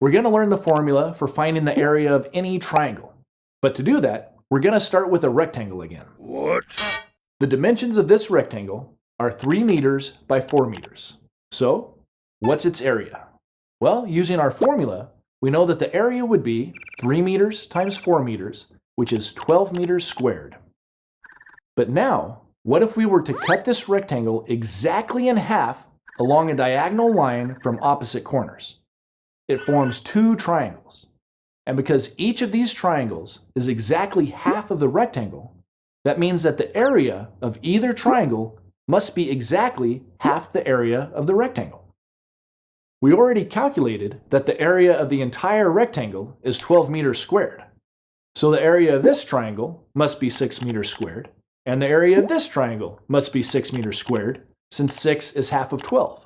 we're going to learn the formula for finding the area of any triangle. But to do that, we're going to start with a rectangle again. What? The dimensions of this rectangle are 3 meters by 4 meters. So, what's its area? Well, using our formula, we know that the area would be 3 meters times 4 meters, which is 12 meters squared. But now, what if we were to cut this rectangle exactly in half along a diagonal line from opposite corners? It forms 2 triangles. And because each of these triangles is exactly half of the rectangle, that means that the area of either triangle must be exactly half the area of the rectangle. We already calculated that the area of the entire rectangle is 12 meters squared. So the area of this triangle must be 6 meters squared, and the area of this triangle must be 6 meters squared, since 6 is half of 12.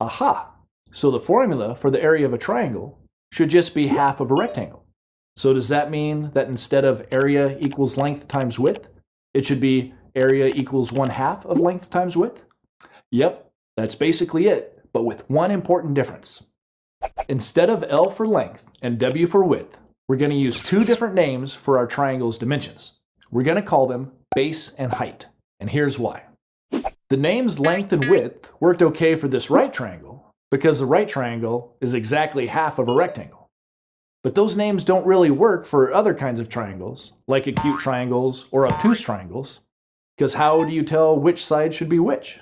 Aha! So the formula for the area of a triangle should just be half of a rectangle. So does that mean that instead of area equals length times width, it should be area equals 1/2 of length times width? Yep, that's basically it, but with one important difference. Instead of L for length and W for width, we're going to use 2 different names for our triangle's dimensions. We're going to call them base and height, and here's why. The names length and width worked okay for this right triangle because the right triangle is exactly half of a rectangle. But those names don't really work for other kinds of triangles, like acute triangles or obtuse triangles, because how do you tell which side should be which?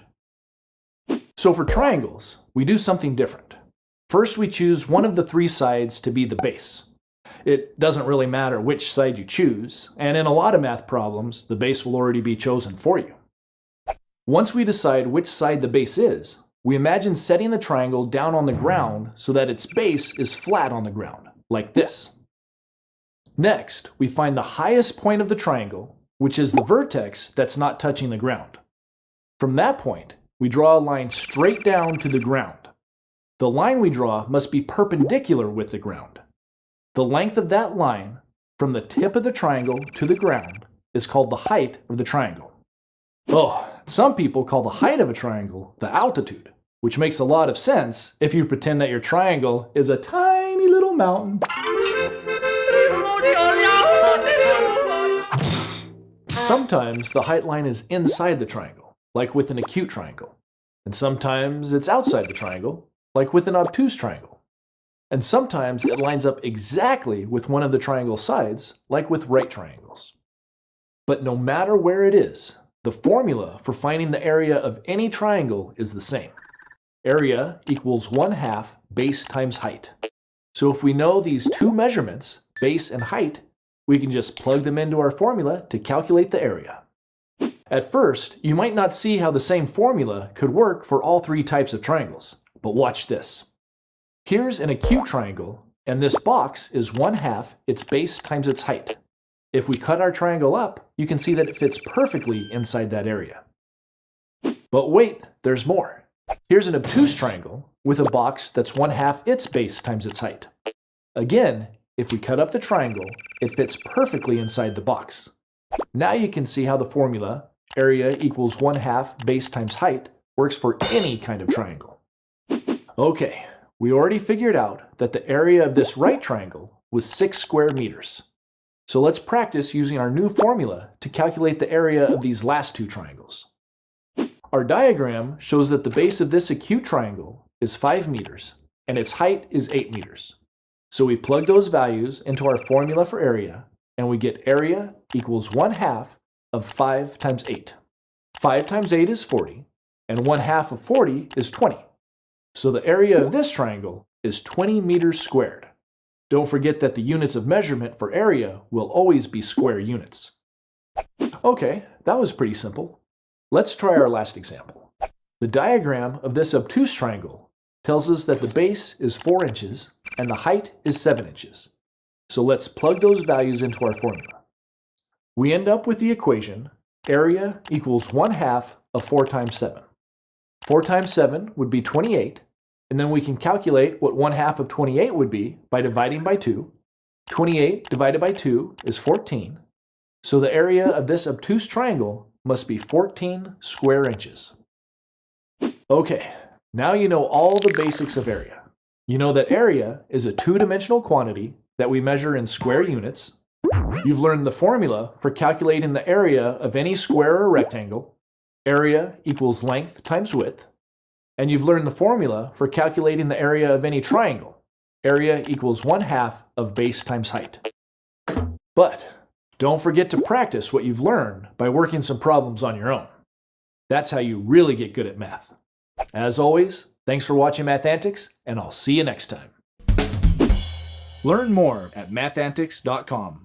So for triangles, we do something different. First, we choose one of the 3 sides to be the base. It doesn't really matter which side you choose, and in a lot of math problems, the base will already be chosen for you. Once we decide which side the base is, we imagine setting the triangle down on the ground so that its base is flat on the ground, like this. Next, we find the highest point of the triangle, which is the vertex that's not touching the ground. From that point, we draw a line straight down to the ground. The line we draw must be perpendicular with the ground. The length of that line, from the tip of the triangle to the ground, is called the height of the triangle. Oh, some people call the height of a triangle the altitude, which makes a lot of sense if you pretend that your triangle is a tiny little mountain. Sometimes the height line is inside the triangle, like with an acute triangle. And sometimes it's outside the triangle, like with an obtuse triangle. And sometimes it lines up exactly with one of the triangle sides, like with right triangles. But no matter where it is, the formula for finding the area of any triangle is the same. Area equals 1/2 base times height. So if we know these 2 measurements, base and height, we can just plug them into our formula to calculate the area. At first, you might not see how the same formula could work for all 3 types of triangles, but watch this. Here's an acute triangle, and this box is 1/2 its base times its height. If we cut our triangle up, you can see that it fits perfectly inside that area. But wait, there's more. Here's an obtuse triangle with a box that's 1/2 its base times its height. Again, if we cut up the triangle, it fits perfectly inside the box. Now you can see how the formula, area equals 1/2 base times height, works for any kind of triangle. Okay, we already figured out that the area of this right triangle was 6 square meters. So let's practice using our new formula to calculate the area of these last 2 triangles. Our diagram shows that the base of this acute triangle is 5 meters and its height is 8 meters. So we plug those values into our formula for area and we get area equals 1/2 of 5 times 8. 5 times 8 is 40 and 1/2 of 40 is 20. So the area of this triangle is 20 meters squared. Don't forget that the units of measurement for area will always be square units. Okay, that was pretty simple. Let's try our last example. The diagram of this obtuse triangle tells us that the base is 4 inches and the height is 7 inches. So let's plug those values into our formula. We end up with the equation area equals 1/2 of 4 times 7. 4 times 7 would be 28, and then we can calculate what 1/2 of 28 would be by dividing by 2. 28 divided by 2 is 14. So the area of this obtuse triangle must be 14 square inches. Okay, now you know all the basics of area. You know that area is a two-dimensional quantity that we measure in square units. You've learned the formula for calculating the area of any square or rectangle. Area equals length times width. And you've learned the formula for calculating the area of any triangle. Area equals 1/2 of base times height. But don't forget to practice what you've learned by working some problems on your own. That's how you really get good at math. As always, thanks for watching Mathantics, and I'll see you next time. Learn more at mathantics.com.